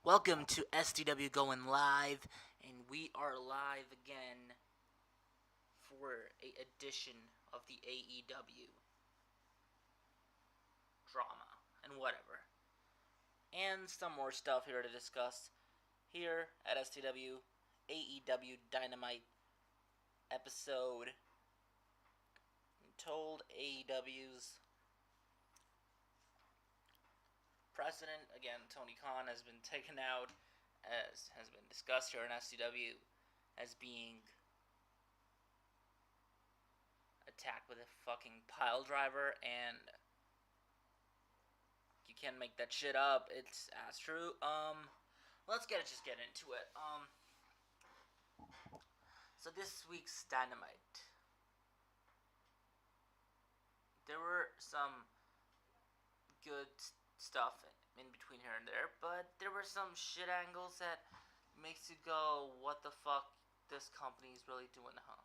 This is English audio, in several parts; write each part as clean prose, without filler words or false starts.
Welcome to SDW Going Live, and we are live again for a edition of the AEW drama and whatever, and some more stuff here to discuss here at SDW AEW Dynamite episode. Told AEW's president again, Tony Khan, has been taken out, as has been discussed here in SDW, as being attacked with a fucking pile driver, and you can't make that shit up. It's as true. Let's just get into it. So this week's Dynamite, there were some good stuff in between here and there, but there were some shit angles that makes you go, what the fuck this company is really doing, huh?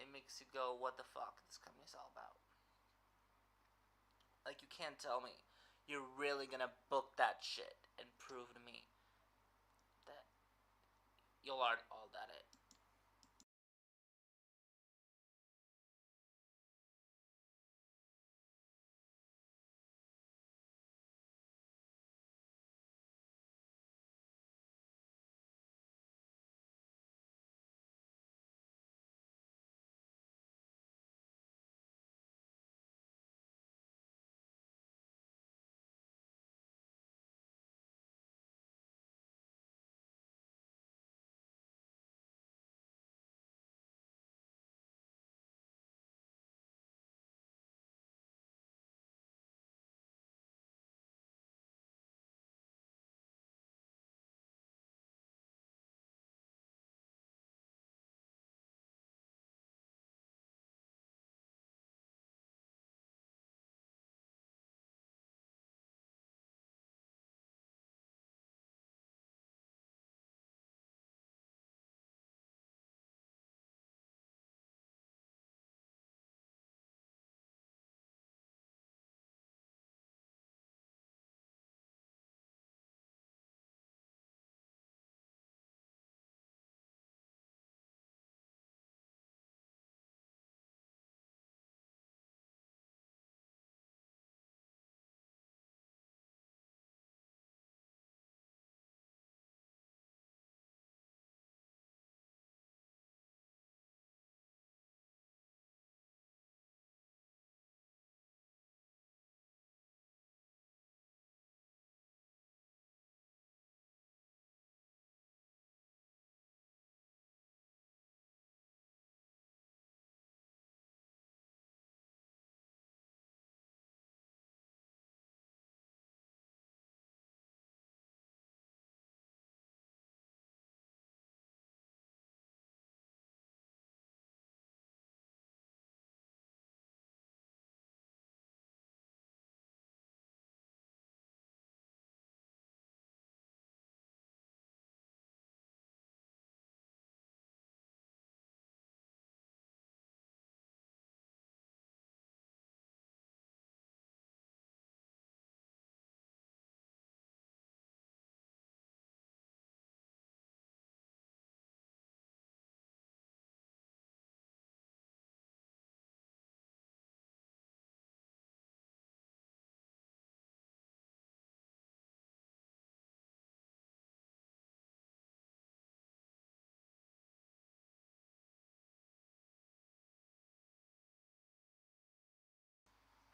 It makes you go, what the fuck this company is all about. Like, you can't tell me you're really gonna book that shit and prove to me that you'll all that it.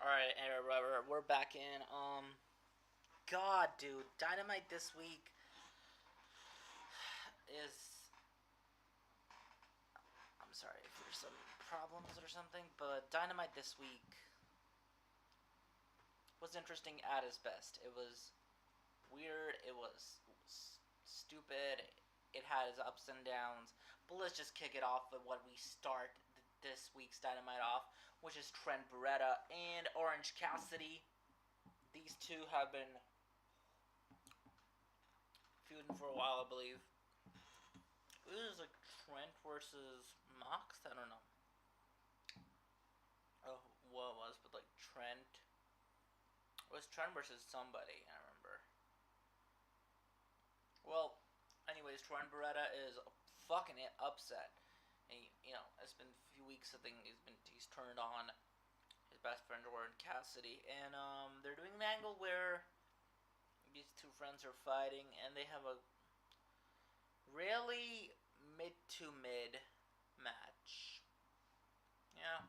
Alright, we're back in. God, dude, Dynamite this week is. I'm sorry if there's some problems or something, but Dynamite this week was interesting at its best. It was weird, it was stupid, it had its ups and downs, but let's just kick it off with what we start this week's Dynamite off, which is Trent Beretta and Orange Cassidy. These two have been feuding for a while, I believe. It was like Trent versus Mox. I don't know. Oh, what it was, but like Trent. It was Trent versus somebody. I remember. Trent Beretta is fucking upset. And it's been a few weeks. I think he's turned on his best friend Orange Cassidy, and they're doing an angle where these two friends are fighting, and they have a really mid to mid match. Yeah,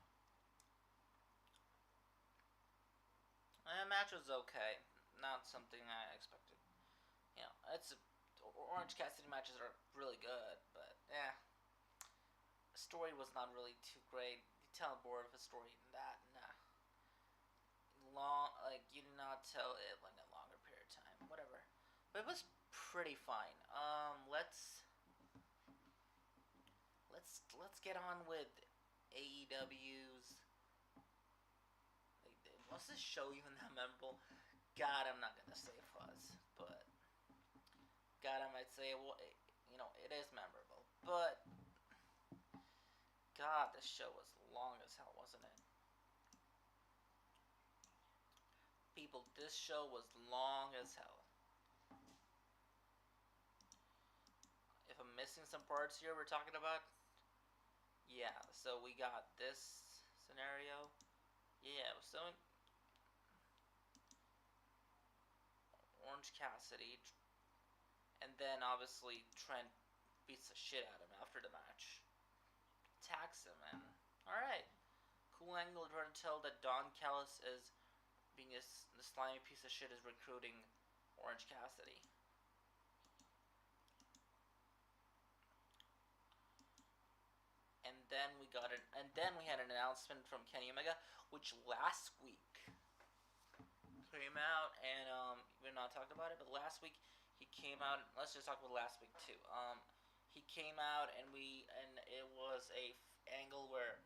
the match was okay. Not something I expected. It's Orange Cassidy matches are really good, but yeah, the story was not really too great. You tell more of a story than that. Nah, you did not tell it like a longer period of time. Whatever, but it was pretty fine. Let's get on with AEW's. Was this show even that memorable? God, I'm not gonna say it was, but God, I might say well, it is memorable. But God, this show was long as hell, wasn't it? People, this show was long as hell. If I'm missing some parts here, we're talking about. Yeah, so we got this scenario. Yeah, so Orange Cassidy, and then obviously Trent beats the shit out of him after the match. Attacks him, and alright. Cool angle trying to tell that Don Callis is being the slimy piece of shit is recruiting Orange Cassidy. And then we had an announcement from Kenny Omega, which last week came out, and we're not talking about it, but last week he came out. Let's just talk about last week too. He came out, and it was a angle where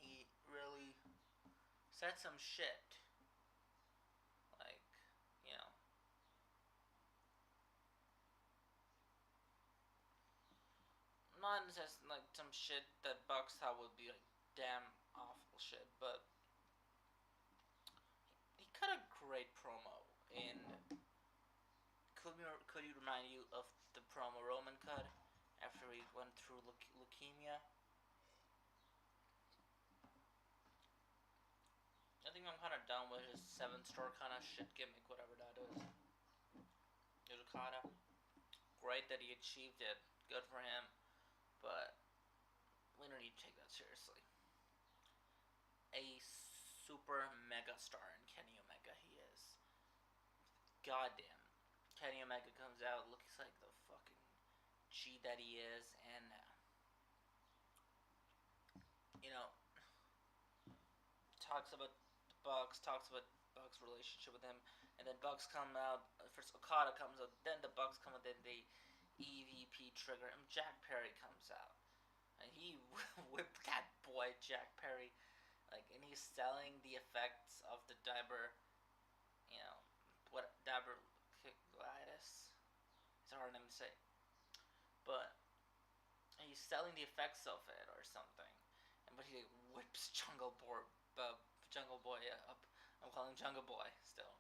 he really said some shit, like you know, not just like some shit that Bucks thought would be like damn awful shit, but he cut a great promo in. Could you remind you of the promo Roman cut after he went through leukemia? I think I'm kind of done with his 7-star kind of shit gimmick, whatever that is. Yukata. Great that he achieved it. Good for him. But we don't need to take that seriously. A super mega star in Kenny Omega he is. Goddamn. Kenny Omega comes out, looks like the fucking G that he is, and talks about Bucks' relationship with him, and then Bucks come out. First Okada comes out, then the Bucks come out, then the EVP trigger, and Jack Perry comes out, and he whipped that boy Jack Perry, and he's selling the effects of the diverticulitis. It's a hard name to say, but he's selling the effects of it or something, but he whips Jungle Boy up. I'm calling Jungle Boy still.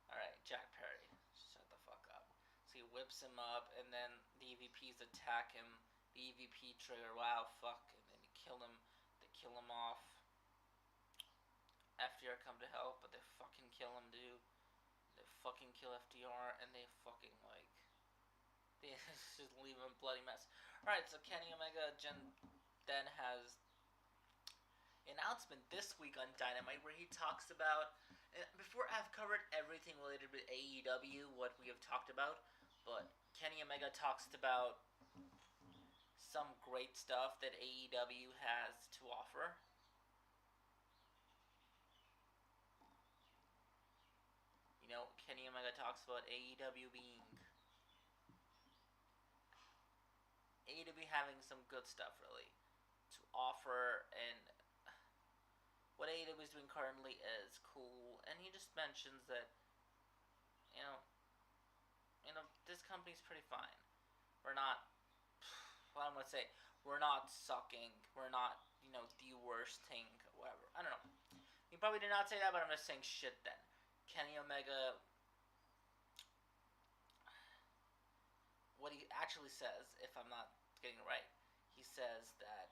All right, Jack Perry, shut the fuck up. So he whips him up, and then the EVPs attack him. The EVP trigger, wow, fuck, and then they kill him. They kill him off. FDR come to help, but they fucking kill him, dude. They fucking kill FDR, and they fucking they just leave him a bloody mess. All right, so Kenny Omega then has announcement this week on Dynamite where he talks about. Before I've covered everything related with AEW, what we have talked about, but Kenny Omega talks about some great stuff that AEW has to offer. Kenny Omega talks about AEW having some good stuff really to offer, and what AEW is doing currently is cool, and he just mentions that this company's pretty fine. We're not. What I'm gonna say, we're not sucking. We're not the worst thing. Whatever. I don't know. He probably did not say that, but I'm just saying shit then. Kenny Omega actually says, if I'm not getting it right, he says that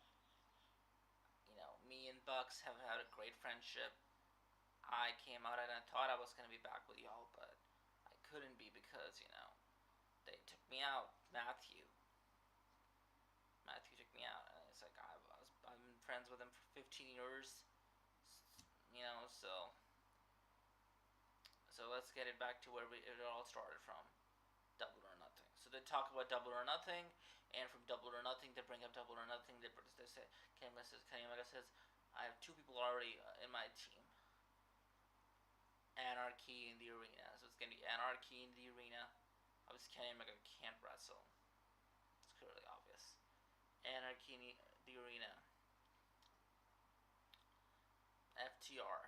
me and Bucks have had a great friendship. I came out and I thought I was gonna be back with y'all, but I couldn't be because they took me out. Matthew took me out, and it's like I've been friends with him for 15 years, so let's get it back to where it all started from. Double or Nothing. So they talk about Double or Nothing, and from Double or Nothing, they bring up Double or Nothing. They say Kenny Omega says, I have two people already in my team. Anarchy in the Arena. So it's gonna be Anarchy in the Arena. Obviously, Kenny Omega can't wrestle. It's clearly obvious. Anarchy in the Arena. FTR.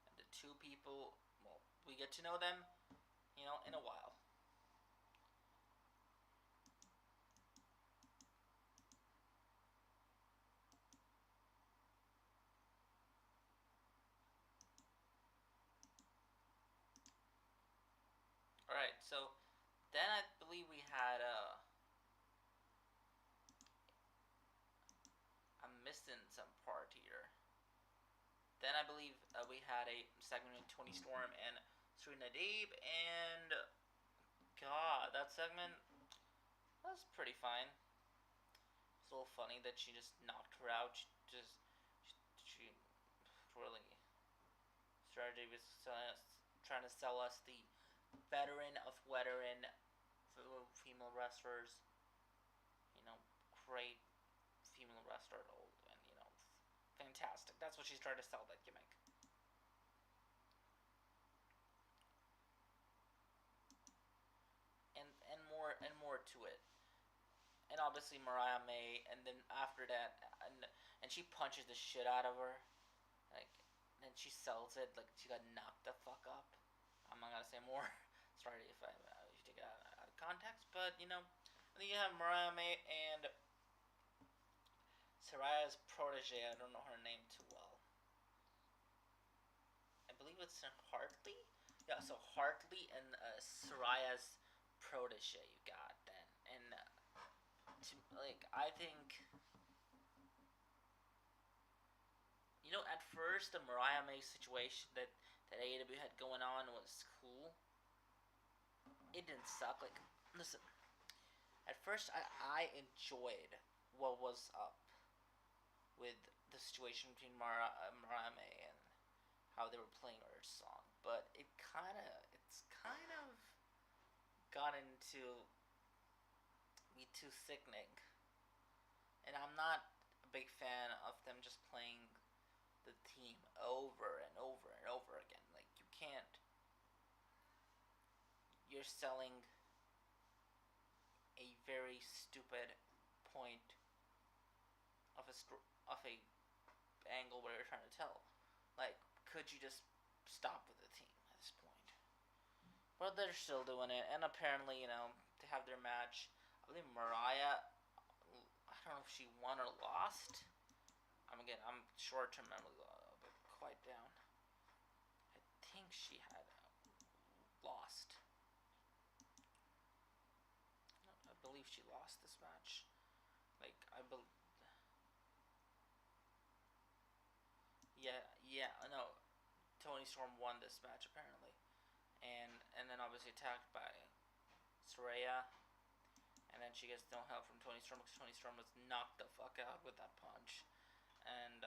And the two people, well, we get to know them, in a while. Alright, so then I believe we had I'm missing some part here. Then I believe we had a segment with Tony Storm and Serena Deeb, and God, that segment was pretty fine. It's a little funny that she just knocked her out. She really started with trying to sell us the veteran of veteran female wrestlers. Great female wrestler, old and fantastic. That's what she's trying to sell, that gimmick. And more to it. And obviously Mariah May, and then after that, and she punches the shit out of her, like, and she sells it like she got knocked the fuck up. I'm not gonna say more. Sorry if I you take it out of context, but and then you have Mariah May and Saraya's protege. I don't know her name too well. I believe it's Hartley. Yeah, so Hartley and Saraya's protege you got then, and I think at first the Mariah May situation that AEW had going on was cool. It didn't suck. Like, listen, at first I enjoyed what was up with the situation between Mariah May and how they were playing her song, but it's kind of gotten to be too sickening, and I'm not a big fan of them just playing the theme over and over and over again. Like, you can't. You're selling a very stupid point of a angle where you're trying to tell. Like, could you just stop with the theme at this point? But they're still doing it, and apparently, they have their match. I believe Mariah, I don't know if she won or lost. I'm short-term memory but quite down. I think she had lost. No, I believe she lost this match. Like, I believe. Yeah, no. Tony Storm won this match apparently, and then obviously attacked by Saraya, and then she gets no help from Tony Storm because Tony Storm was knocked the fuck out with that punch, and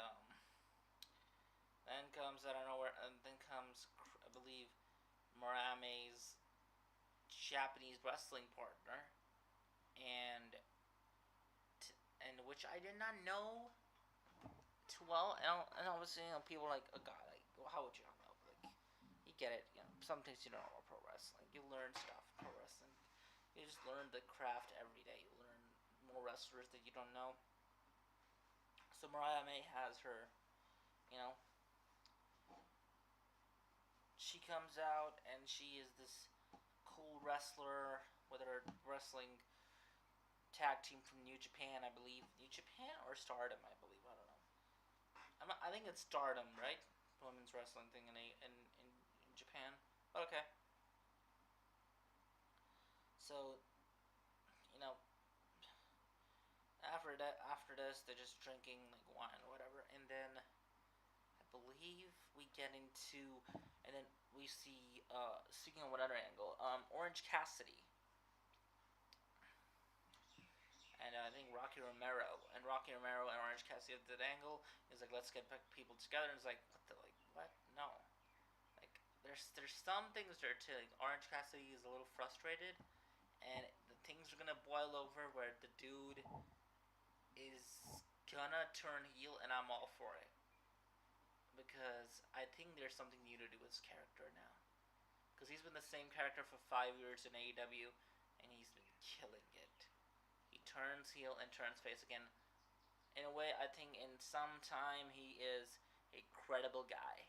then comes I don't know where, and then comes I believe Marame's Japanese wrestling partner, and which I did not know too well, and obviously people are like, oh god, like, well, how would you not know? Like, you get it, some things you don't know about pro wrestling. You learn stuff in pro wrestling. You just learn the craft every day. You learn more wrestlers that you don't know. So Mariah May has her, she comes out and she is this cool wrestler with her wrestling tag team from New Japan, I believe. New Japan or Stardom, I believe. I don't know. I think it's Stardom, right? Women's wrestling thing in Japan. Okay. So after this, they're just drinking like wine or whatever, and then I believe we get into, and then we see. Speaking of another angle, Orange Cassidy, and I think Rocky Romero and Orange Cassidy at that angle is like, let's get people together, and it's like, what? No, like there's some things there too. Like Orange Cassidy is a little frustrated, and the things are gonna boil over where the dude is gonna turn heel, and I'm all for it because I think there's something new to do with his character now. Because he's been the same character for 5 years in AEW, and he's been killing it. He turns heel and turns face again. In a way, I think in some time he is a credible guy.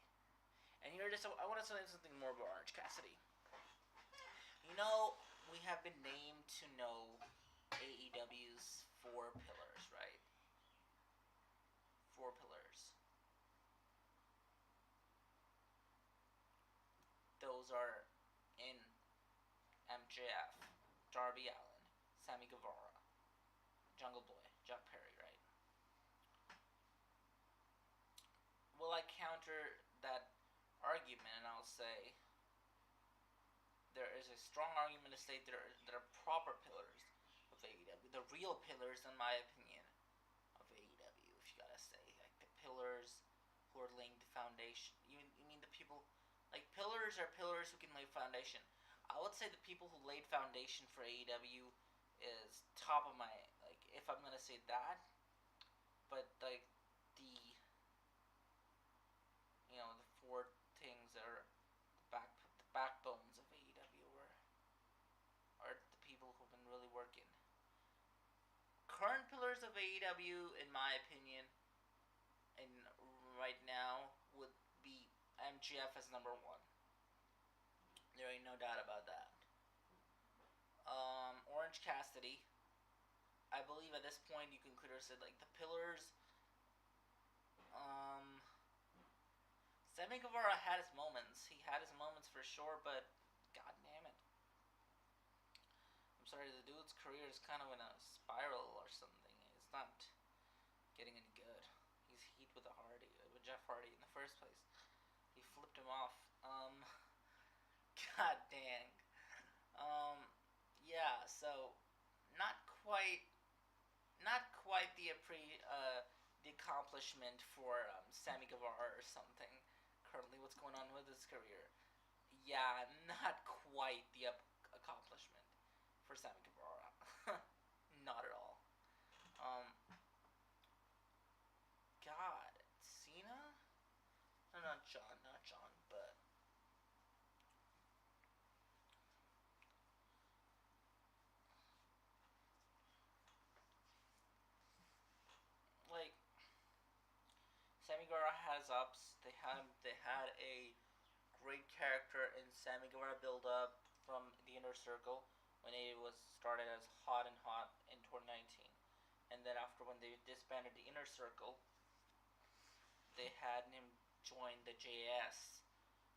And here it is. So I want to say something more about Orange Cassidy. You know, we have been named to know AEW's 4 pillars, right? 4 pillars. Those are in MJF, Darby Allin, Sammy Guevara, Jungle Boy, Jack Perry, right? Will I counter that argument and I'll say there is a strong argument to state there are proper pillars of AEW, the real pillars, in my opinion, of AEW. If you gotta say, like the pillars who are laying the foundation. You mean the people, like pillars are pillars who can lay foundation. I would say the people who laid foundation for AEW is top of my, like, if I'm gonna say that, but like the the 4 things that are the backbones of AEW are the people who've been really working. Current pillars of AEW, in my opinion, and right now would be MGF as number 1. There ain't no doubt about that. Orange Cassidy. I believe at this point you can consider it like the pillars. Sammy Guevara had his moments. He had his moments for sure, but god damn it. I'm sorry, the dude's career is kind of in a spiral or something. It's not getting any good. He's heat with Jeff Hardy in the first place. He flipped him off. God dang. Yeah. So, not quite, not quite the accomplishment for Sammy Guevara or something. Currently, what's going on with his career? Yeah, not quite the accomplishment for Sammy Guevara. Not at all. Um, God, Cena? No, not John, but like Sammy Guevara has ups. They had a great character in Sammy Guevara build up from the Inner Circle when it was started as Hot and Hot in 2019, and then after when they disbanded the Inner Circle, they had him join the JS,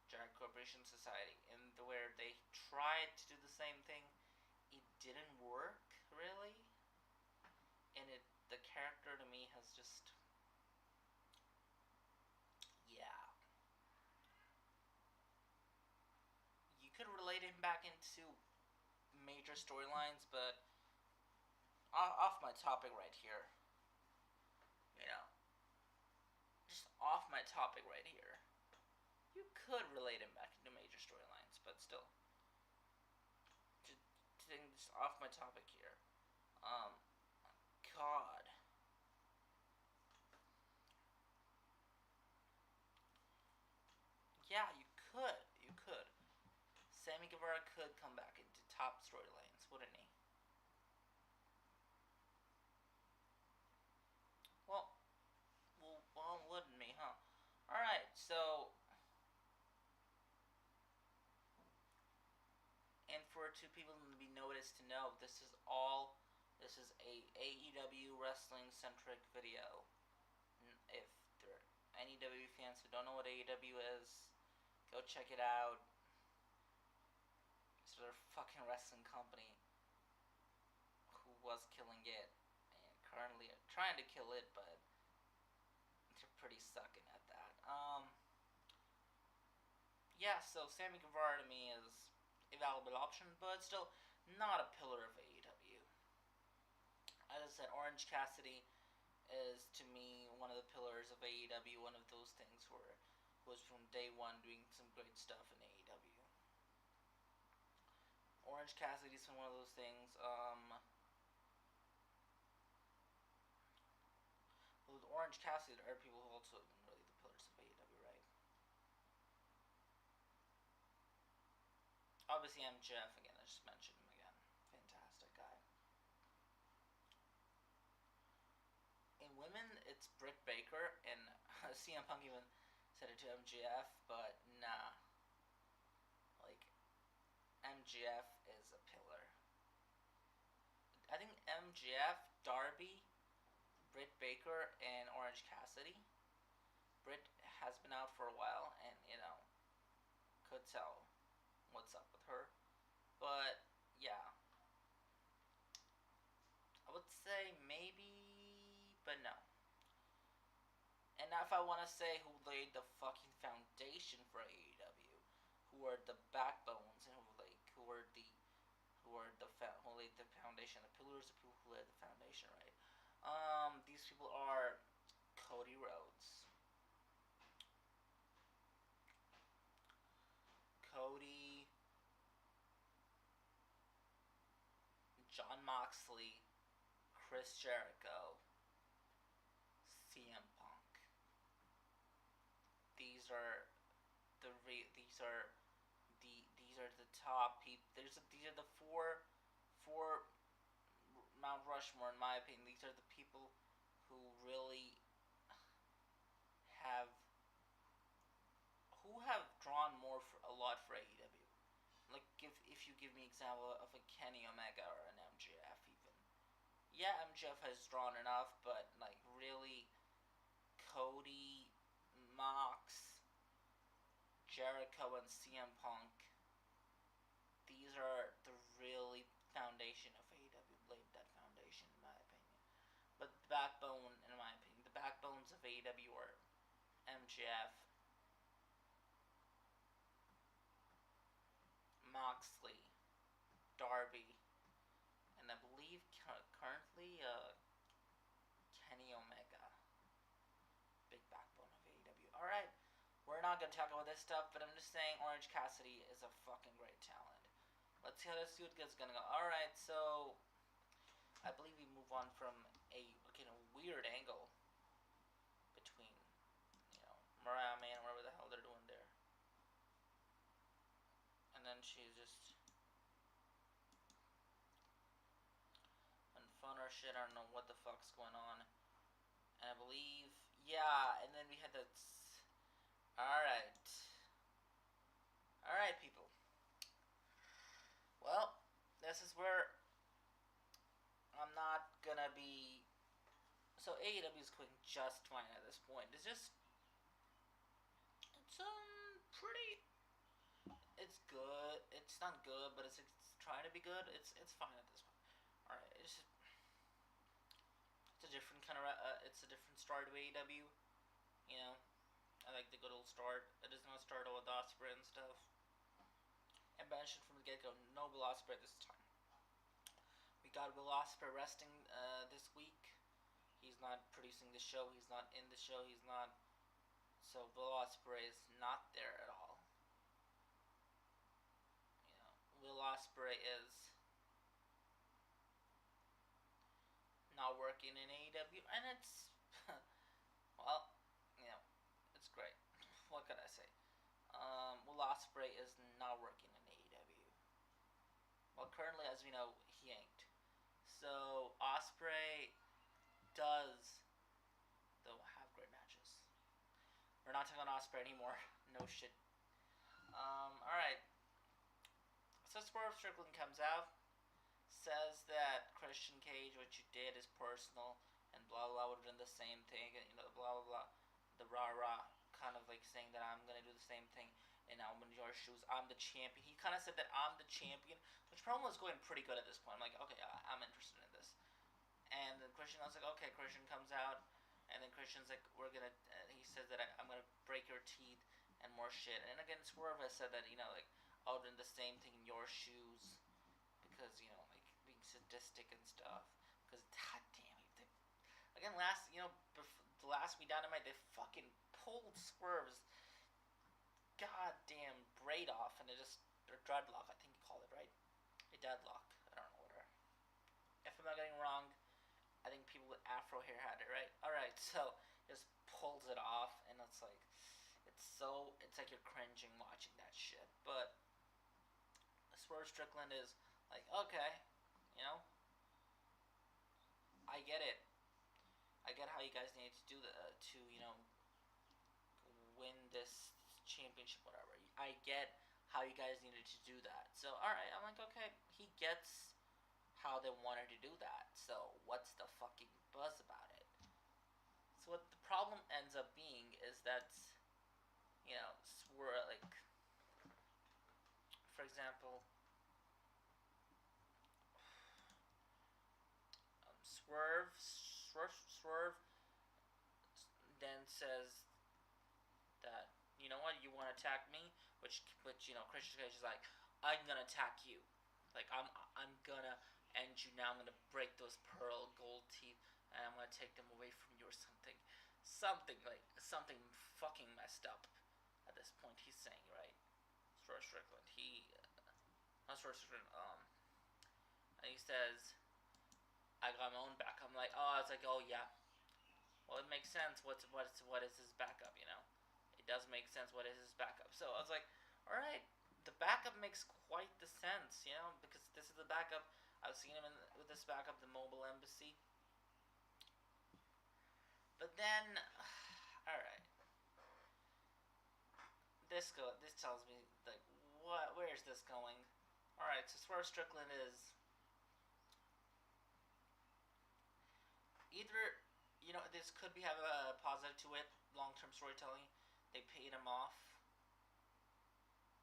Giant Corporation Society, and where they tried to do the same thing, it didn't work really, and the character to me has just, yeah, you could relate him back into major storylines, but off my topic right here, you know, just off my topic right here, you could relate him back into major storylines, but still, just off my topic here. Um, God, yeah, you could. Sammy Guevara could come back into top storylines, wouldn't he? Well, wouldn't he, huh? All right, so and for 2 people to be noticed to know, this is a AEW wrestling centric video. If there are any AEW fans who don't know what AEW is, go check it out. It's their fucking wrestling company who was killing it and currently trying to kill it, but they're pretty sucking at that. Yeah, so Sammy Guevara to me is a valuable option, but still not a pillar of AEW. As I said, Orange Cassidy is to me one of the pillars of AEW. One of those things where was from day one doing some great stuff in AEW. Orange Cassidy's been one of those things. With Orange Cassidy, there are people who also have been really the pillars of AEW, right? Obviously, MJF again. I just mentioned him again. Fantastic guy. In women, it's Britt Baker, and CM Punk even said it to MJF, but nah. Like, MJF is a pillar. I think MJF, Darby, Britt Baker, and Orange Cassidy. Britt has been out for a while, and could tell what's up with her. But yeah, I would say maybe, but no. And now, if I want to say who laid the fucking foundation for AEW, who are the backbones, and who laid the foundation, the pillars, the people who laid the foundation, right? These people are Cody Rhodes, Cody, John Moxley, Chris Jericho, CM Punk. These are these are the top people. These are the four Mount Rushmore, in my opinion. These are the people who really have drawn more for a lot for AEW. Like, if you give me example of a Kenny Omega or an MJF even. Yeah, MJF has drawn enough, but like really, Cody, Mox, Jericho, and CM Punk. These are the really foundation of AEW. Laid that foundation, in my opinion. But the backbone, in my opinion, the backbones of AEW are MJF, Moxley, Darby, and I believe currently Kenny Omega. Big backbone of AEW. Alright, we're not going to talk about this stuff, but I'm just saying Orange Cassidy is a fucking great talent. Let's see how this dude is going to go. Alright, so I believe we move on from a weird angle between, Mariah May and whatever the hell they're doing there. And then she's just on fun or shit. I don't know what the fuck's going on. And I believe, yeah, and then we had that. Alright. Alright, people. Well, this is where I'm not gonna be. So AEW is going just fine at this point. It's pretty. It's good. It's not good, but it's trying to be good. It's fine at this point. All right, it's a different kind of. It's a different start to AEW. You know, I like the good old start. It does not start with Ospreay and stuff. And mentioned from the get go, no Will Ospreay this time. We got Will Ospreay resting this week. He's not producing the show. He's not in the show. He's not. So Will Ospreay is not there at all. Will Ospreay is not working in AEW, and it's well, it's great. What could I say? Will Ospreay is not working in AEW. Well, currently, as we know, he ain't. So Ospreay does, though, have great matches. We're not talking Ospreay anymore. No shit. Alright. So Swerve Strickland comes out, says that Christian Cage, what you did is personal, and blah blah would have done the same thing, and blah blah blah, the rah rah, kind of like saying that I'm gonna do the same thing, and I'm in your shoes, I'm the champion. He kind of said that I'm the champion, which promo was going pretty good at this point. I'm like, okay, I'm interested in this. And then Christian was like, okay. Christian comes out, and then Christian's like, we're gonna. He says that I'm gonna break your teeth and more shit. And again, Swerve has said that like, I'll do the same thing in your shoes because like being sadistic and stuff. Because god damn it, again the last week Dynamite they fucking pulled Swerve's goddamn braid off and it just or dreadlock I think you call it right, a deadlock. I don't know whatever. If I'm not getting wrong, I think people with afro hair had it right. All right, so just pulls it off and it's like you're cringing watching that shit. But Swerve Strickland is like, okay, you know, I get it. I get how you guys need to do the to win this championship, whatever. I get how you guys needed to do that. So all right, I'm like, okay, he gets how they wanted to do that. So what's the fucking buzz about it? So what the problem ends up being is that we're like, for example, Swerve then says that you know what, you want to attack me, which Christian Cage is like, I'm gonna attack you, like I'm gonna end you now. I'm gonna break those pearl gold teeth and I'm gonna take them away from you or something fucking messed up. At this point, he's saying right, Swerve Strickland. Not Swerve Strickland. And he says, I got my own back. I'm like, oh, I was like, oh yeah. Well, it makes sense. What is his backup? It does make sense. What is his backup? So I was like, all right, the backup makes quite the sense, because this is the backup. I've seen him with this backup, the Mobile Embassy. But then, all right, this tells me like, what? Where is this going? All right, so Swerve Strickland is either this could be have a positive to it, long term storytelling. They paid him off.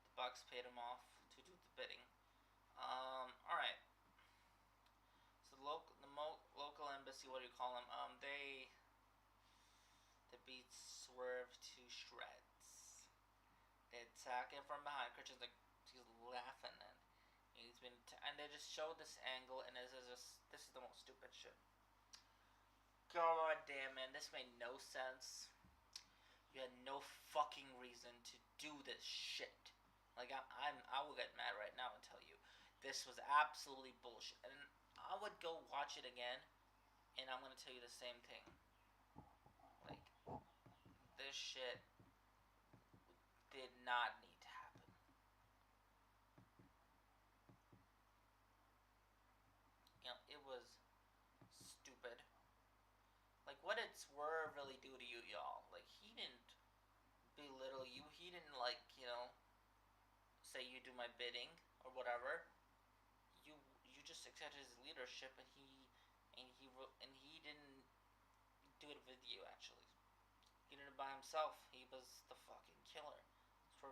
The Bucks paid him off to do the bidding. All right. So local embassy, what do you call them? They beat Swerve to shreds. They attack him from behind. Christian's like he's laughing and and they just show this angle and this is the most stupid shit. God damn, man, this made no sense. You had no fucking reason to do this shit. Like I will get mad right now and tell you, this was absolutely bullshit. And I would go watch it again, and I'm gonna tell you the same thing. Like this shit did not need to happen. It was stupid. Like, what did Swerve really do to you, y'all? Like, he didn't belittle you. He didn't say you do my bidding or whatever. You just accepted his leadership, and he didn't do it with you. Actually, he did it by himself. He was the fucking killer. For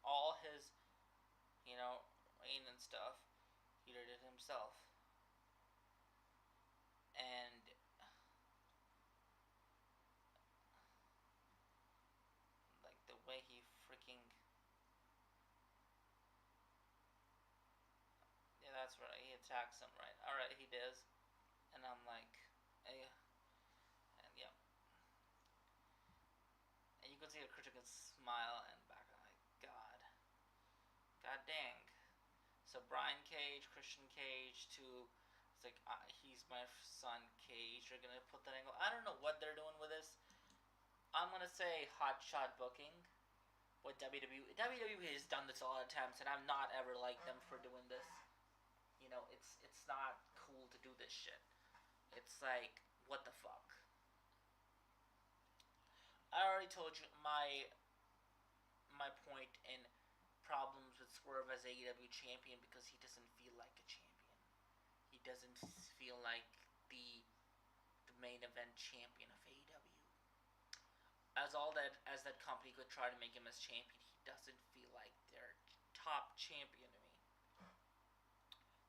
all his, reign and stuff, he did it himself. And like the way he freaking that's right. He attacks him, right? All right, he does, and I'm like, hey, and yeah, and you can see a critical smile and back. I'm like, God dang. So Brian Cage, Christian Cage, it's like he's my son Cage. They're gonna put that angle. I don't know what they're doing with this. I'm gonna say hot shot booking. What WWE has done this a lot of times, and I've not ever liked them for doing this. It's not cool to do this shit. It's like, what the fuck? I already told you my point in problems with Swerve as AEW champion because he doesn't feel like a champion. He doesn't feel like the main event champion of AEW. As that company could try to make him as champion, he doesn't feel like their top champion to me.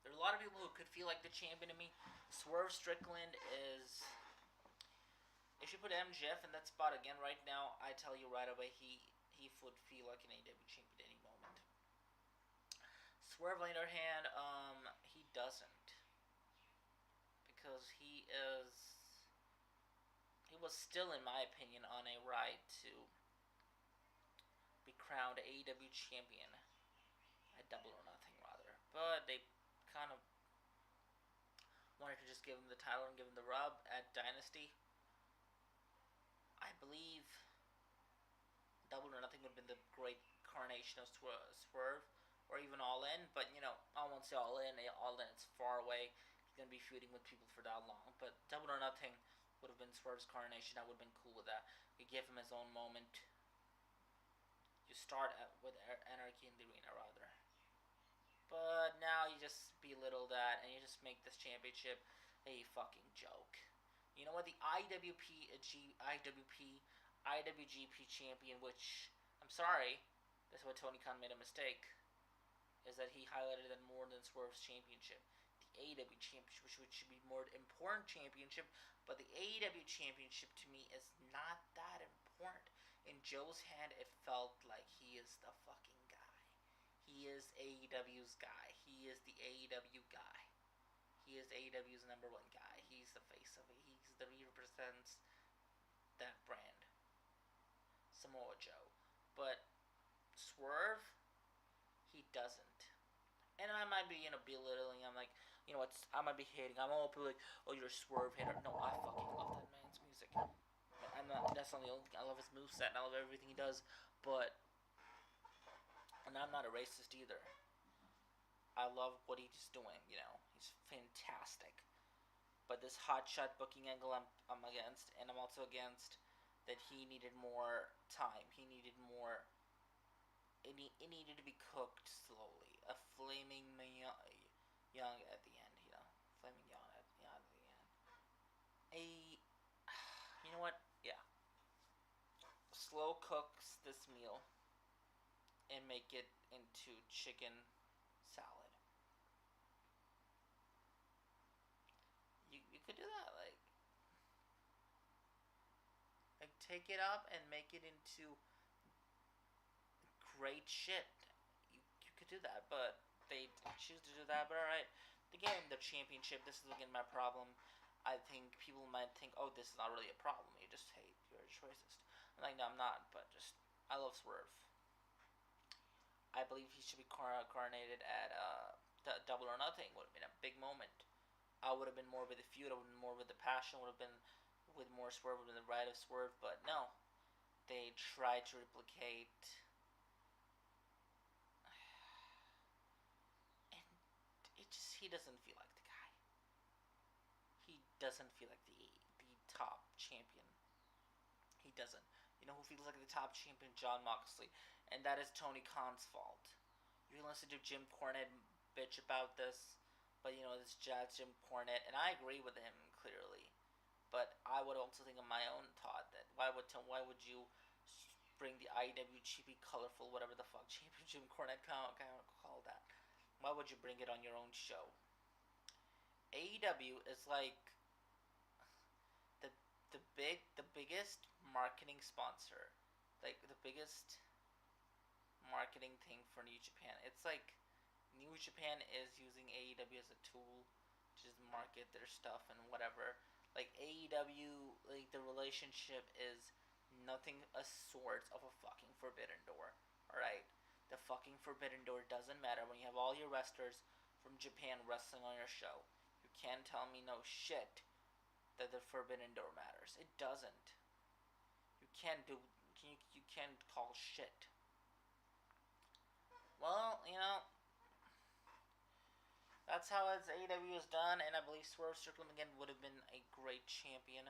There are a lot of people who could feel like the champion to me. Swerve Strickland is. If you put MJF in that spot again right now, I tell you right away he would feel like an AEW champion at any moment. Swerve, on the other hand, he doesn't, because he was still, in my opinion, on a ride to be crowned AEW champion at Double or Nothing, rather. But they kind of wanted to just give him the title and give him the rub at Dynasty. I believe Double or Nothing would have been the great coronation of Swerve, or even All In. But I won't say All In. All In, it's far away. He's gonna be feuding with people for that long. But Double or Nothing would have been Swerve's coronation. I would have been cool with that. You give him his own moment. You start with Anarchy in the Arena, rather. But now you just belittle that, and you just make this championship a fucking joke. You know what? The IWGP champion, which, I'm sorry, this is where Tony Khan made a mistake, is that he highlighted it more than Swerve's championship. The AEW championship, which should be more important championship, but the AEW championship to me is not that important. In Joe's hand, it felt like he is the fucking guy. He is AEW's guy. He is the AEW guy. He is AEW's number one guy. He's the face of it. He represents that brand. Samoa Joe. But Swerve, he doesn't. And I might be, belittling. I'm like, I might be hating. I'm all like, oh, you're a Swerve hater. No, I fucking love that man's music. That's not the only thing. I love his moveset and I love everything he does. And I'm not a racist either. I love what he's doing, He's fantastic. But this hotshot booking angle I'm against. And I'm also against that he needed more time. He needed more. It needed to be cooked slowly. A flaming young at the end, Flaming young at the end. You know what? Yeah. Slow cooks this meal and make it into chicken salad. You could do that, like take it up and make it into great shit. You could do that, but they choose to do that. But alright, the game, the championship. This is again my problem. I think people might think, oh, this is not really a problem. You just hate. You're a racist. I'm like, no, I'm not. But I love Swerve. I believe he should be coronated at Double or Nothing. Would have been a big moment. I would have been more with the feud. I would have been more with the passion. Would have been with more Swerve. Would have been the ride of Swerve. But no, they tried to replicate. And he doesn't feel like the guy. He doesn't feel like the top champion. He doesn't. You know who feels like the top champion? Jon Moxley. And that is Tony Khan's fault. You can listen to Jim Cornette bitch about this, but this jazz Jim Cornette, and I agree with him clearly. But I would also think of my own thought that why would you bring the IWGP colorful whatever the fuck champion Jim Cornette kind of call that? Why would you bring it on your own show? AEW is like the biggest marketing sponsor, like the biggest marketing thing for New Japan. It's like New Japan is using AEW as a tool to just market their stuff and whatever. Like AEW, like the relationship is nothing a sort of a fucking forbidden door. Alright? The fucking forbidden door doesn't matter when you have all your wrestlers from Japan wrestling on your show. You can't tell me no shit that the forbidden door matters. It doesn't. You can't call shit. Well, that's how AEW is done, and I believe Swerve Strickland again would have been a great champion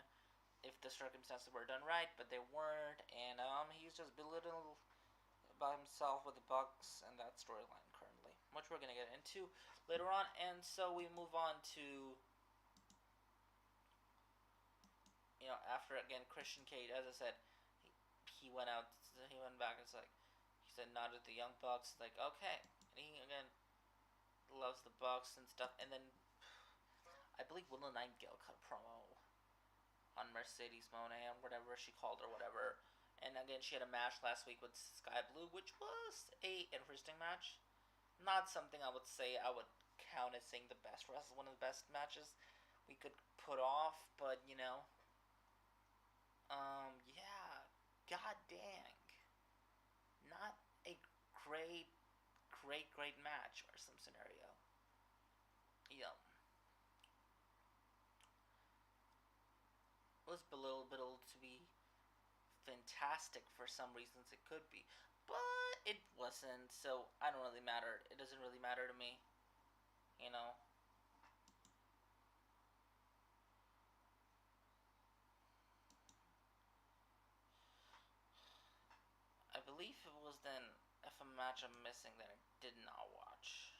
if the circumstances were done right, but they weren't, and he's just belittled by himself with the Bucks and that storyline currently, which we're gonna get into later on. And so we move on to after again Christian Cage, as I said, he went back. It's like he said, not at the Young Bucks. It's like, okay, and he again loves the Bucks and stuff. And then I believe Willow Nightingale cut a promo on Mercedes Moné, whatever she called her, whatever. And again, she had a match last week with Sky Blue, which was a interesting match. Not something I would say I would count as saying the best wrestle, one of the best matches we could put off, but yeah, god dang, not a great, great match or some scenario. Yeah, it was a little bit to be fantastic for some reasons. It could be, but it wasn't. So I don't really matter. It doesn't really matter to me. You know, I believe it was then. If a match I'm missing that I did not watch.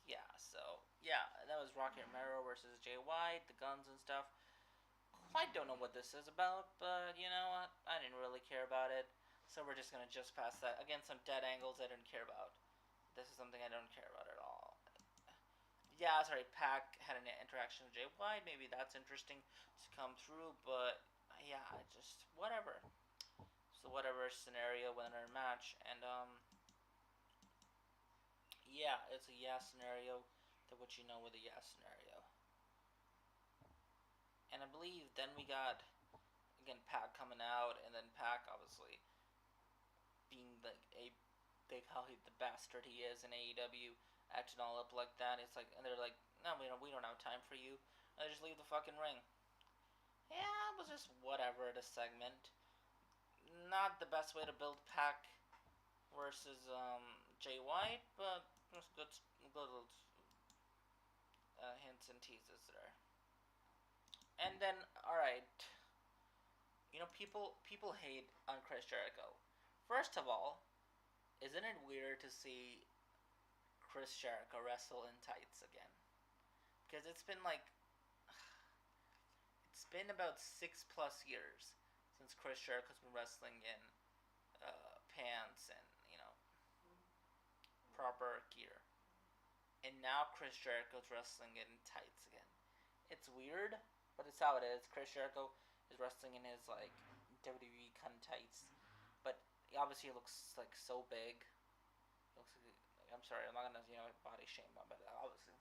Yeah, so yeah, that was Rocky Romero versus Jay White, the guns and stuff. I don't know what this is about, but you know what? I didn't really care about it, so we're just gonna just pass that. Again, some dead angles I didn't care about. This is something I don't care about at all. Yeah, sorry, Pac had an interaction with Jay White. Maybe that's interesting to come through, but yeah, just whatever. So whatever scenario, winner match, and yeah, it's a yeah scenario. That what you know with a yeah scenario. And I believe then we got again Pac coming out, and then Pac obviously being like a big how he, the bastard he is in AEW, acting all up like that. It's like, and they're like, no, we don't have time for you. And they just leave the fucking ring. Yeah, it was just whatever. The segment, not the best way to build Pac versus Jay White, but just good hints and teases there. And then, all right, people hate on Chris Jericho. First of all, isn't it weird to see Chris Jericho wrestle in tights again? Because it's been about 6+ years since Chris Jericho's been wrestling in pants and proper gear, and now Chris Jericho's wrestling in tights again. It's weird, but it's how it is. Chris Jericho is wrestling in his like WWE kind of tights, but obviously he looks like so big. He looks like, I'm sorry, I'm not gonna body shame him, but obviously.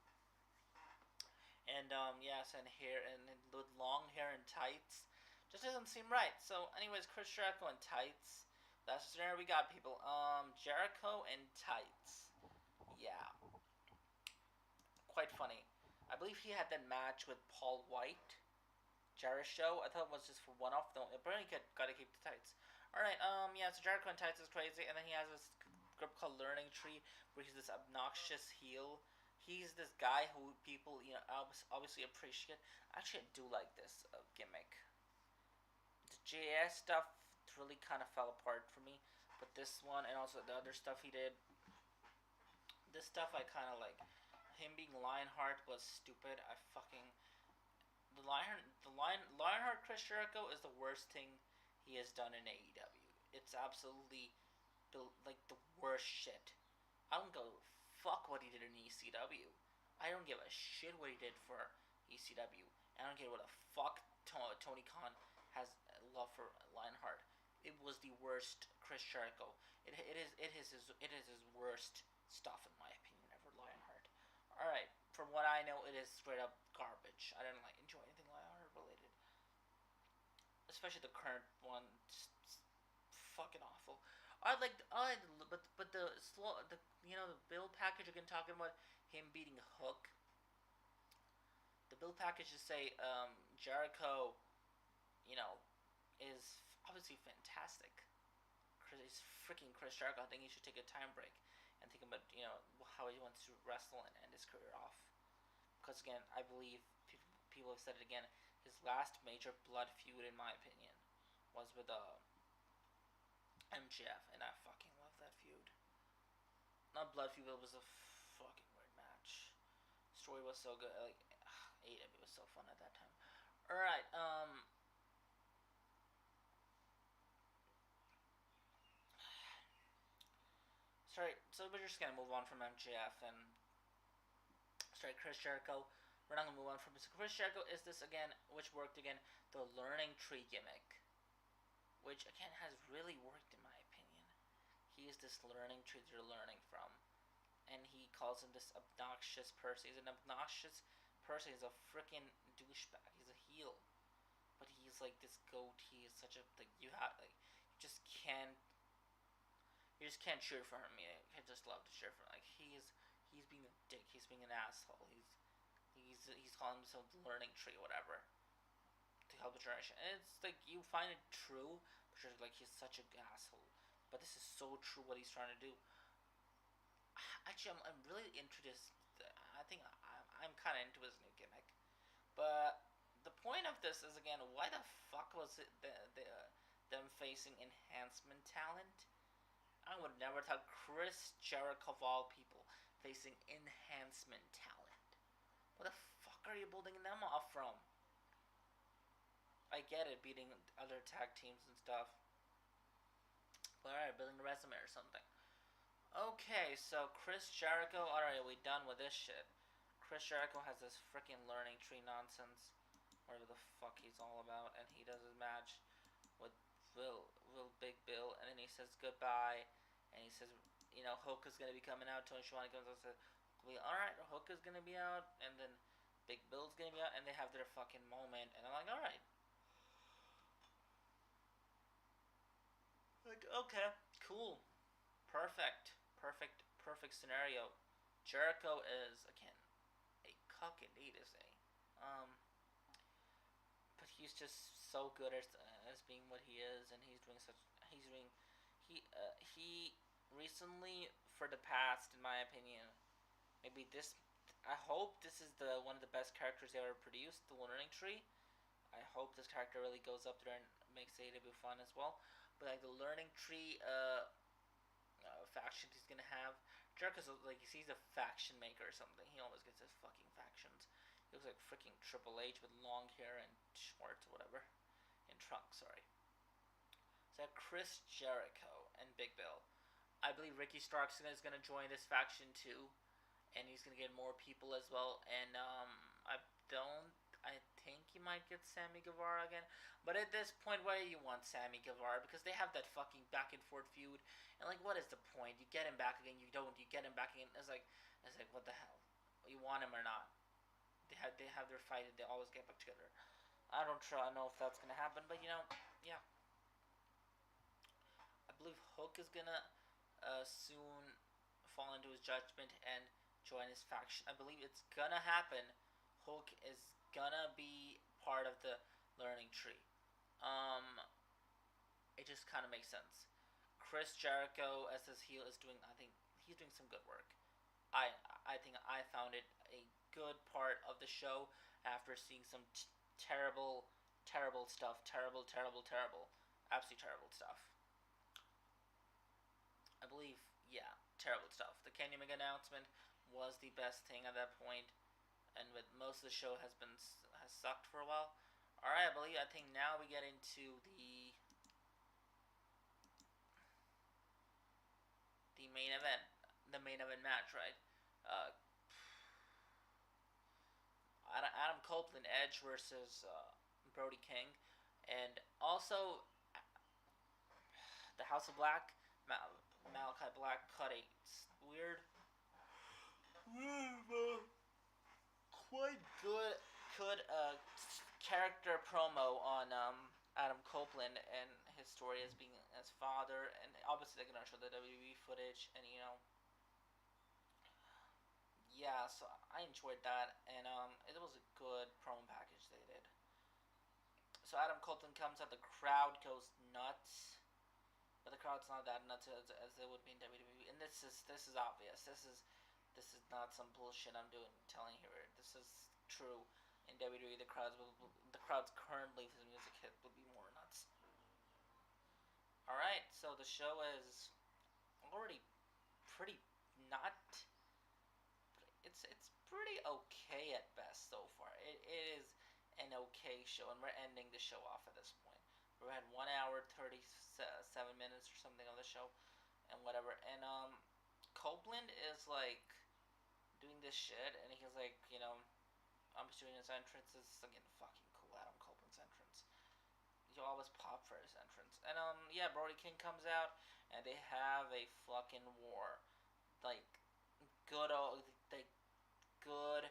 And yes, and hair and with long hair and tights, just doesn't seem right. So, anyways, Chris Jericho in tights. That's the scenario we got, people. Jericho in tights. Yeah, quite funny. I believe he had that match with Paul White. Jericho. I thought it was just for one off. Though, apparently, gotta keep the tights. All right. Yeah. So Jericho in tights is crazy, and then he has this group called Learning Tree, where he's this obnoxious heel. He's this guy who people obviously appreciate. Actually, I do like this gimmick. The JS stuff really kind of fell apart for me, but this one and also the other stuff he did, this stuff I kind of like. Him being Lionheart was stupid. I fucking Lionheart Chris Jericho is the worst thing he has done in AEW. It's absolutely like the worst shit. I don't go fuck what he did in ECW. I don't give a shit what he did for ECW. I don't care what the fuck Tony Khan has love for Lionheart. It was the worst Chris Jericho. It is his worst stuff in my opinion ever. Lionheart. All right, from what I know, it is straight up garbage. I didn't like enjoy anything Lionheart related, especially the current one. Just fucking awful. But the slow the the build package again talking about him beating Hook. The build package to say Jericho, you know, is obviously fantastic. He's freaking Chris Jericho. I think he should take a time break and think about how he wants to wrestle and end his career off. Because again, I believe people have said it again. His last major blood feud, in my opinion, was with MJF, and I fucking love that feud. Not blood feud, but it was a fucking weird match. Story was so good. Like AEW was so fun at that time. All right. sorry. So we're just gonna move on from MJF and Chris Jericho. We're not gonna move on from this. Chris Jericho is this again, which worked again, the learning tree gimmick, which again has really worked in my opinion. He is this learning tree that you're learning from, and he calls him this obnoxious person. He's an obnoxious person. He's a freaking douchebag. He's a heel, but he's like this goatee is such a like you have like you just can't you just can't cheer for him. I just love to cheer for him. Like he's being a dick. He's being an asshole. He's calling himself the learning tree, whatever, to help the generation. And it's like you find it true, but you're like he's such an asshole. But this is so true what he's trying to do. Actually, I'm really into this. I think I'm kind of into his new gimmick. But the point of this is again, why the fuck was it them facing enhancement talent? I would never thought Chris Jericho of all people facing enhancement talent. What the fuck are you building them off from? I get it, beating other tag teams and stuff. But alright, building a resume or something. Okay, so Chris Jericho. Alright, we done with this shit. Chris Jericho has this freaking learning tree nonsense, whatever the fuck he's all about, and he does his match with Big Bill, and then he says goodbye, and he says, Hook is gonna be coming out. Tony Schiavone comes out and says, alright, Hook is gonna be out, and then Big Bill's gonna be out, and they have their fucking moment, and I'm like, alright. Like, okay, cool. Perfect scenario. Jericho is, again, a cuck indeed, isn't he? Um, but he's just so good as being what he is, and he recently, for the past, in my opinion, maybe this, I hope this is the one of the best characters they ever produced, the Learning Tree. I hope this character really goes up there and makes AEW fun as well. But like the Learning Tree factions he's gonna have, Jericho's like he's a faction maker or something. He always gets his fucking factions. He looks like freaking Triple H with long hair and shorts or whatever, in trunks. Sorry. So Chris Jericho and Big Bill. I believe Ricky Starks is gonna join this faction too, and he's gonna get more people as well. And I don't. I think he might get Sammy Guevara again, but at this point, why do you want Sammy Guevara? Because they have that fucking back and forth feud, and like, what is the point? You get him back again, you don't. You get him back again. It's like, what the hell? You want him or not? They have their fight, and they always get back together. I don't know if that's gonna happen, but yeah. I believe Hook is gonna soon fall into his judgment and join his faction. I believe it's gonna happen. Hook is gonna be part of the Learning Tree. Um, it just kind of makes sense. Chris Jericho as his heel is doing. I think he's doing some good work. I I think I found it a good part of the show after seeing some terrible stuff. Terrible. Absolutely terrible stuff. I believe, yeah, terrible stuff. The Kenny Omega announcement was the best thing at that point, and with most of the show has sucked for a while. All right, I think now we get into the main event match, right? Uh, Adam Copeland Edge versus Brody King, and also the House of Black. Malachi Black cut a weird, quite good character promo on Adam Copeland and his story as being his father, and obviously they're gonna show the WWE footage, and yeah, so I enjoyed that, and it was a good promo package they did. So Adam Copeland comes out, the crowd goes nuts, but the crowd's not that nuts as it would be in WWE, and this is obvious. This is not some bullshit I'm telling here. This is true. In WWE, the crowds currently, if the music hit, would be more nuts. All right, so the show is already pretty not. It's pretty okay at best so far. It is an okay show, and we're ending the show off at this point. We had 1 hour 37 minutes or something on the show, and whatever. And Copeland is like doing this shit, and he's like, I'm just doing his entrance. This is again fucking cool. Adam Copeland's entrance. You always pop for his entrance. And yeah, Brody King comes out, and they have a fucking war, like good old, like good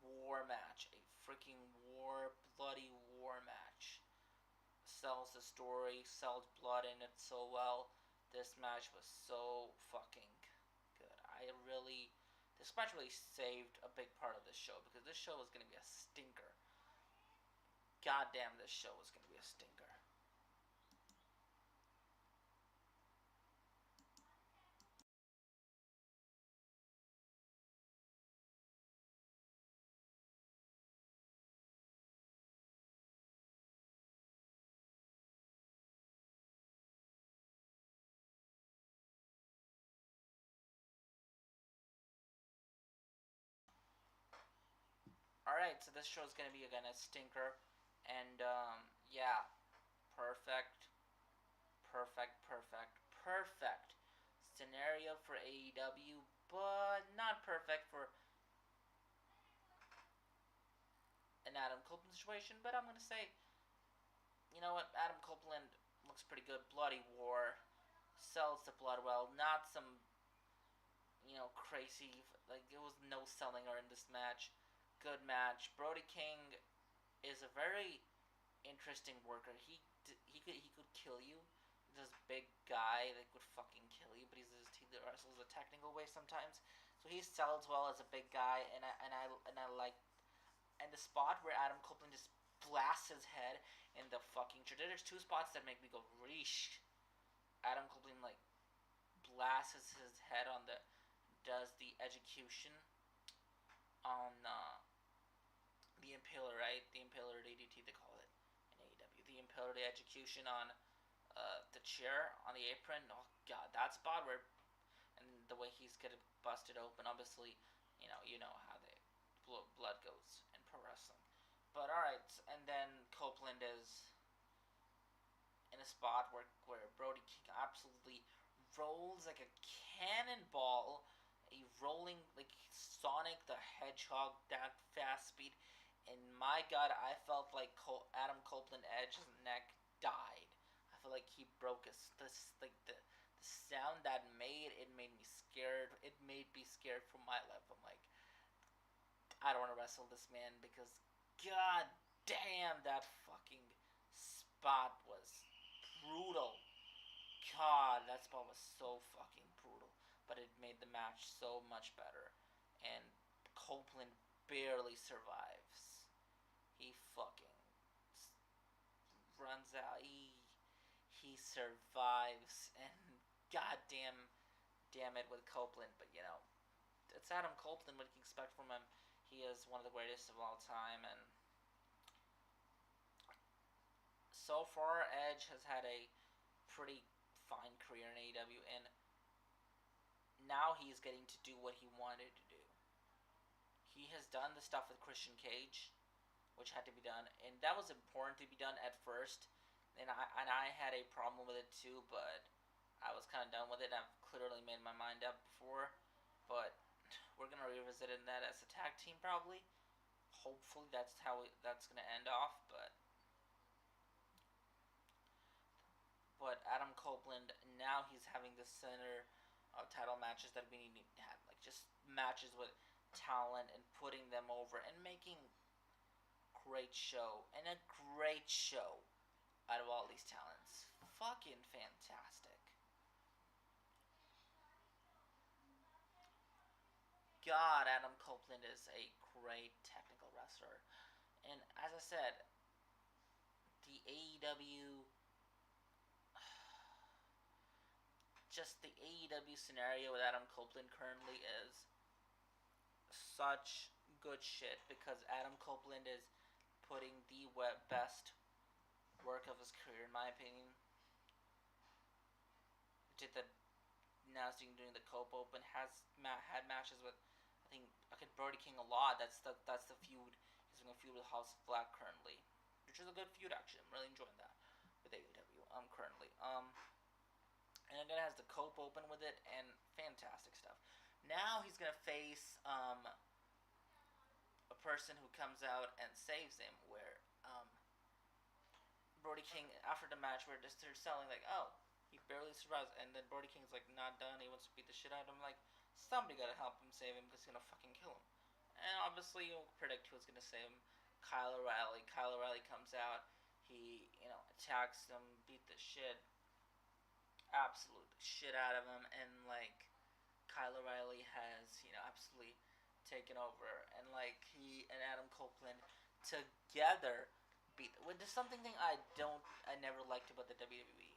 war match, a freaking bloody war match. Sells the story, sells blood in it so well. This match was so fucking good. This match really saved a big part of this show because this show was gonna be a stinker. Goddamn, this show was gonna be a stinker. All right, so this show is gonna be again a stinker, and yeah, perfect, perfect scenario for AEW, but not perfect for an Adam Copeland situation. But I'm gonna say, you know what, Adam Copeland looks pretty good. Bloody War sells the blood well. Not some crazy, like it was no selling her in this match. Good match. Brody King is a very interesting worker. He could kill you. He's this big guy that could fucking kill you, but he wrestles a technical way sometimes. So he sells well as a big guy, and I like, and the spot where Adam Copeland just blasts his head in the fucking chair. There's two spots that make me go reesh. Adam Copeland like blasts his head on the does the execution on the Impaler, right? The Impaler DDT, they call it in AEW. The Impaler, the execution on the chair on the apron. Oh god, that spot where, and the way he's getting busted open. Obviously, you know how the blood goes in pro wrestling. But all right, and then Copeland is in a spot where Brody King absolutely rolls like a cannonball, a rolling like Sonic the Hedgehog that fast speed. And my god, I felt like Adam Copeland Edge's neck died. I feel like he broke this like the sound that made me scared. It made me scared for my life. I'm like, I don't want to wrestle this man because god damn, that fucking spot was brutal. God, that spot was so fucking brutal, but it made the match so much better. And Copeland barely survives. He fucking runs out. He survives, and goddamn, damn it with Copeland. But it's Adam Copeland. What you can expect from him? He is one of the greatest of all time, and so far, Edge has had a pretty fine career in AEW, and now he's getting to do what he wanted to do. He has done the stuff with Christian Cage, which had to be done, and that was important to be done at first. And I had a problem with it too, but I was kind of done with it. I've clearly made my mind up before, but we're gonna revisit that as a tag team probably. Hopefully, that's gonna end off, but Adam Copeland now he's having the center title matches that we need to have, like just matches with talent and putting them over and making great show and a great show out of all these talents. Fucking fantastic. God, Adam Copeland is a great technical wrestler. And as I said, the AEW, just the AEW scenario with Adam Copeland currently is such good shit because Adam Copeland is putting the best work of his career, in my opinion. Did the Now doing the Cope Open had matches with I think Brody King a lot. That's the feud. He's doing a feud with House of Black currently, which is a good feud actually. I'm really enjoying that with AEW currently. and again has the cope open with it, and fantastic stuff. Now he's gonna face a person who comes out and saves him, where Brody King, after the match, where they're selling like, oh, he barely survives, and then Brody King's like not done. He wants to beat the shit out of him. Like, somebody gotta help him save him because he's gonna fucking kill him. And obviously, you'll predict who's gonna save him. Kyle O'Reilly. Kyle O'Reilly comes out. He attacks him, beat the absolute shit out of him, and like Kyle O'Reilly has absolutely taken over, and like he and Adam Copeland together beat. Which is something I never liked about the WWE.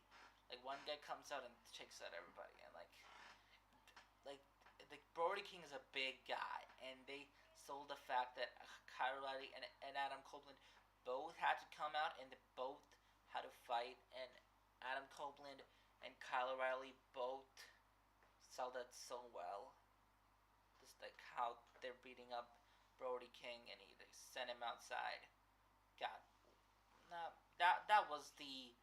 Like one guy comes out and takes out everybody, and like Brody King is a big guy, and they sold the fact that Kyle O'Reilly and Adam Copeland both had to come out and they both had to fight, and Adam Copeland and Kyle O'Reilly both sell that so well. Just like how they're beating up Brody King and they send him outside. God, that was the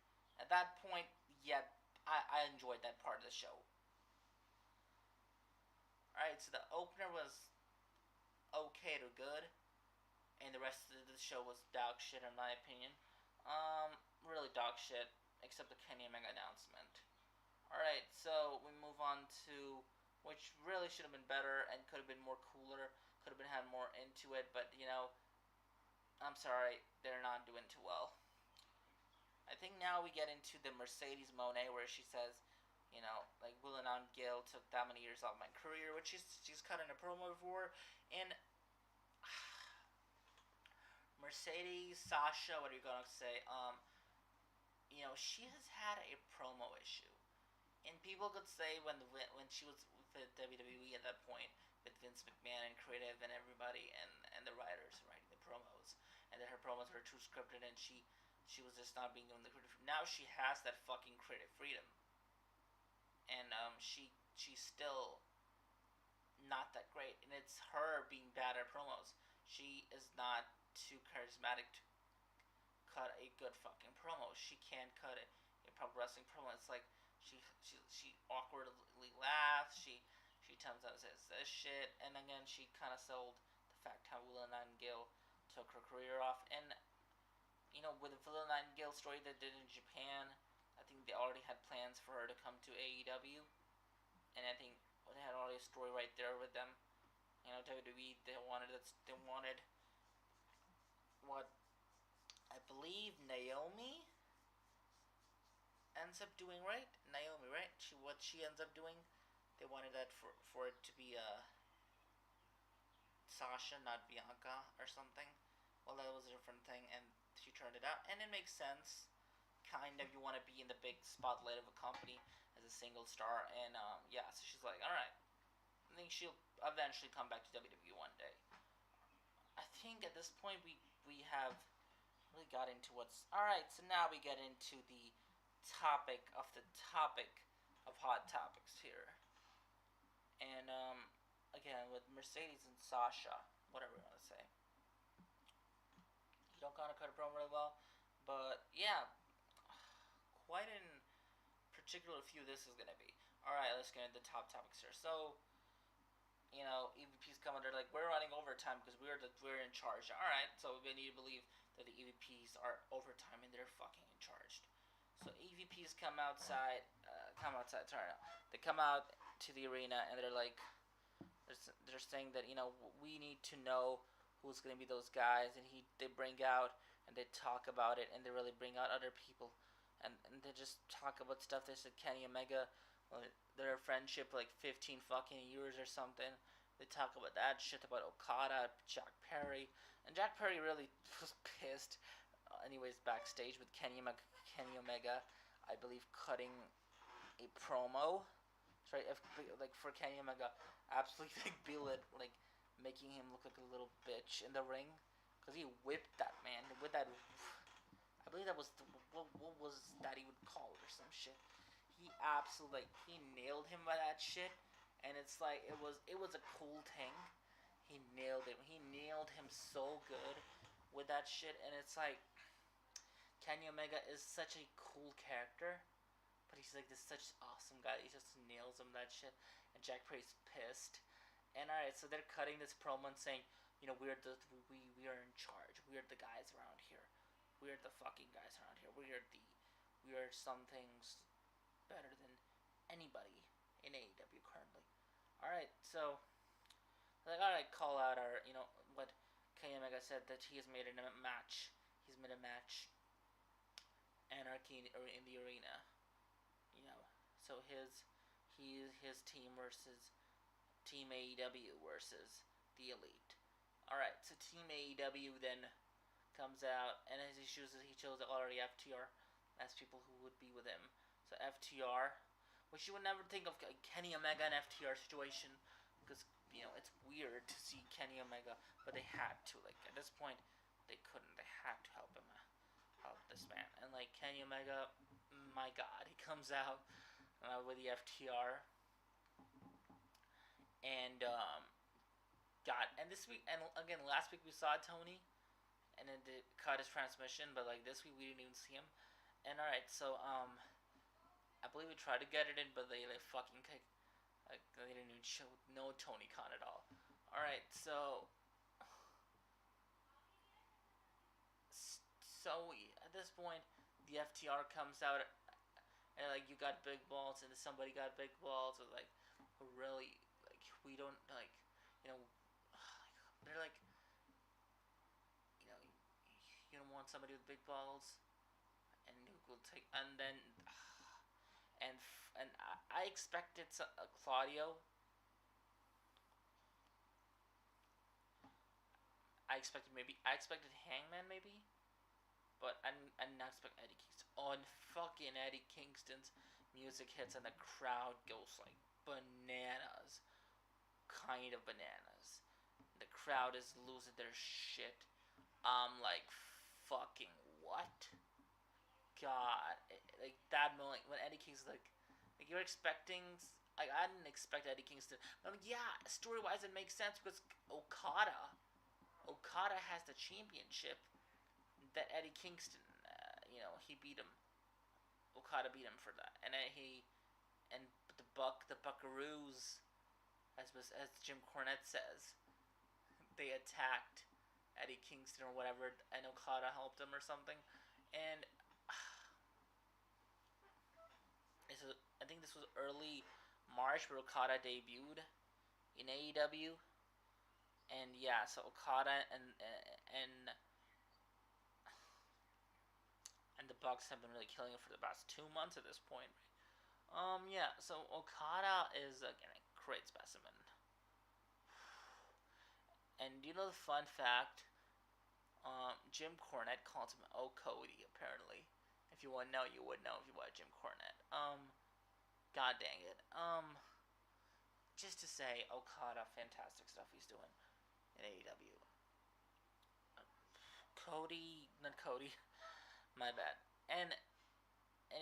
at that point. Yeah, I enjoyed that part of the show. All right, so the opener was okay to good, and the rest of the show was dog shit in my opinion. Really dog shit, except the Kenny Omega announcement. All right, so we move on to which really should have been better and could have been more cooler, could have been had more into it, but I'm sorry, they're not doing too well. I think now we get into the Mercedes Monet where she says, like Will and Aunt Gail took that many years off my career, which she's cut in a promo for, and Mercedes, Sasha, what are you gonna say? She has had a promo issue, and people could say when she was with WWE at that point with Vince McMahon and creative and everybody and the writers writing the promos, and that her promos were too scripted and she was just not being given the creative. Now she has that fucking creative freedom, and she's still not that great, and it's her being bad at promos. She is not too charismatic to cut a good fucking promo. She can't cut it a pro wrestling promo. It's like she awkwardly laughs. She comes out and says this shit, and again she kind of sold the fact how Willa Nightingale took her career off, and with the Willa Nightingale story they did in Japan, I think they already had plans for her to come to AEW, and I think they had already a story right there with them. WWE they wanted what I believe Naomi ends up doing, right? Naomi, right? What she ends up doing, they wanted that for it to be Sasha, not Bianca or something. Well, that was a different thing, and she turned it out, and it makes sense. Kind of, you want to be in the big spotlight of a company as a single star, and yeah, so she's like, all right. I think she'll eventually come back to WWE one day. I think at this point we have really got into what's all right. So now we get into the topic of hot topics here, and again with Mercedes and Sasha, whatever you want to say. You don't kind of cut a promo really well, but yeah, quite in particular few this is gonna be. All right, let's get into the top topics here. So EVPs come under like we're running overtime because we're in charge. All right, so we need to believe that the EVPs are overtime and they're fucking in charge. So EVPs come outside. Sorry, they come out to the arena and they're like, they're saying that we need to know who's gonna be those guys, and they bring out and they talk about it, and they really bring out other people, and they just talk about stuff. They said Kenny Omega. Well, their friendship like 15 fucking years or something. They talk about that shit about Okada, Jack Perry, and Jack Perry really was pissed. Anyways, backstage with Kenny Omega, I believe cutting a promo. Sorry, like for Kenny Omega, absolutely like billet, like making him look like a little bitch in the ring, because he whipped that man with that. I believe that was what was that he would call it or some shit. He absolutely he nailed him by that shit, and it's like it was a cool thing. He nailed him. He nailed him so good with that shit, and it's like Kenny Omega is such a cool character, but he's like this such awesome guy. He just nails him that shit, and Jack Perry's pissed. And alright, so they're cutting this promo and saying, we are in charge. We are the guys around here. We are the fucking guys around here. We are some things better than anybody in AEW currently. Alright, so like alright, call out our what Kenny Omega said that he has made a match. He's made a match Anarchy in the arena. You know, so his team versus Team AEW versus the Elite. All right, so Team AEW then comes out, and as he chose already FTR as people who would be with him. So FTR, which you would never think of Kenny Omega and FTR situation, because it's weird to see Kenny Omega, but they had to. Like at this point, they couldn't. They had to help him, help this man. And like Kenny Omega, my God, he comes out with the FTR, and and this week, and again last week we saw Tony, and then they cut his transmission, but like this week we didn't even see him. And alright, so I believe we tried to get it in, but they fucking like they didn't even show no Tony Khan at all. Alright, so at this point the FTR comes out, and like you got big balls, and somebody got big balls, or like who really like we don't like they're like you don't want somebody with big balls, and who will take, and then and I expected Claudio. I expected Hangman maybe, but I didn't expect Eddie Kingston. On fucking Eddie Kingston's music hits and the crowd goes like bananas, kind of bananas. The crowd is losing their shit. I'm like, fucking what? God, like that moment when Eddie Kingston like you're expecting. Like I didn't expect Eddie Kingston. But yeah, story wise it makes sense because Okada has the championship that Eddie Kingston, he beat him. Okada beat him for that, and the Buckaroos, as Jim Cornette says, they attacked Eddie Kingston or whatever, and Okada helped him or something, and I think this was early March where Okada debuted in AEW, and yeah, so Okada and the Bucks have been really killing it for the past 2 months at this point. Yeah, so Okada is again a great specimen. And you know the fun fact? Jim Cornette calls him O Cody apparently. If you want to know, you would know if you watch Jim Cornette. God dang it. Just to say, Okada, fantastic stuff he's doing in AEW. Not Cody. My bad. And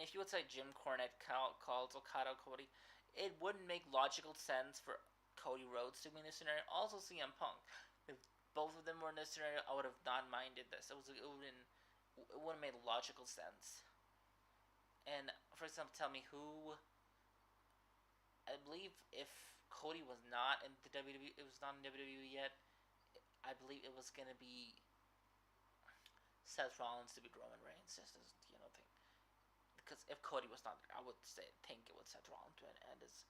if you would say Jim Cornette calls Okada Cody, it wouldn't make logical sense for Cody Rhodes to be in this scenario. Also CM Punk. If both of them were in this scenario, I would have not minded this. It would have made logical sense. And for example, tell me who. I believe if Cody was not in the WWE, it was not in WWE yet. I believe it was gonna be Seth Rollins to be Roman Reigns, just as thing. Because if Cody was not there, I would think it was Seth Rollins to end his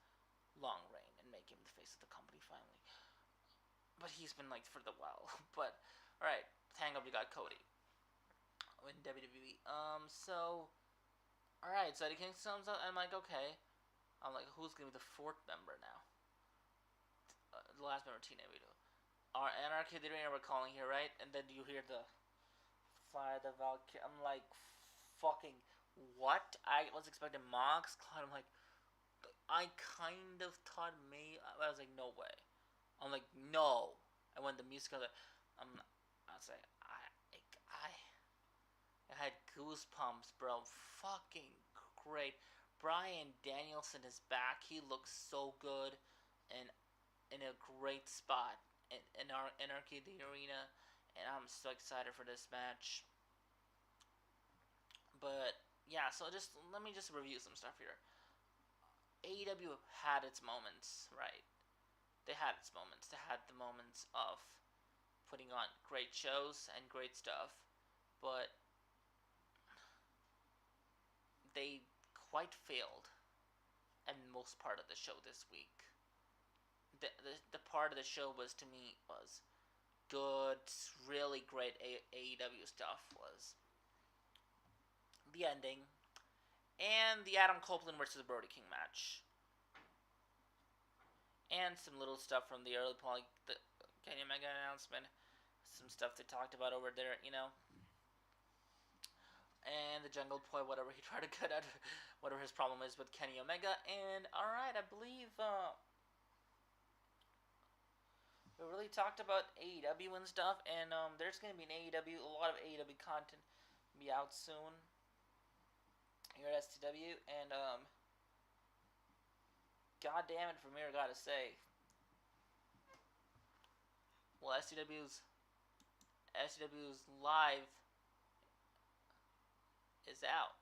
long reign and make him the face of the company finally. But he's been like for the while. But alright, hang up, we got Cody in WWE. So alright, so Eddie Kingston comes out, and I'm like, okay. I'm like, who's gonna be the fourth member now? The last member, TNA. Our Anarchy of the Arena we're calling here, right? And then you hear the Fire the Valkyrie. I'm like, fucking what? I was expecting Mox. I'm like, I kind of thought I was like, no way. I'm like, no. And when the music was like, I was like, I had goosebumps, bro. Fucking great. Bryan Danielson is back. He looks so good, and in a great spot in our Anarchy of the Arena, and I'm so excited for this match. But yeah, so just let me just review some stuff here. AEW had its moments, right? They had its moments. They had the moments of putting on great shows and great stuff, but they quite failed in most part of the show this week. The part of the show was good, really great AEW stuff was the ending and the Adam Copeland versus Brody King match, and some little stuff from the early part, like the Kenny Omega announcement, some stuff they talked about over there, and the Jungle Boy, whatever he tried to cut out, whatever his problem is with Kenny Omega, and alright, I believe we really talked about AEW and stuff, and there's going to be a lot of AEW content be out soon here at STW, and god damn it, Premier gotta say, well, STW's live is out.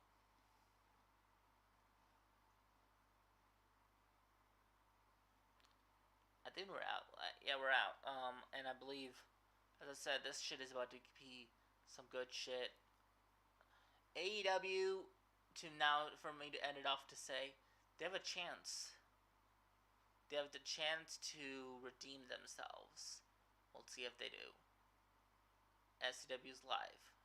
I think we're out. Yeah, we're out. And I believe, as I said, this shit is about to be some good shit. AEW, to now, for me to end it off to say, they have a chance. They have the chance to redeem themselves. We'll see if they do. SCW's live.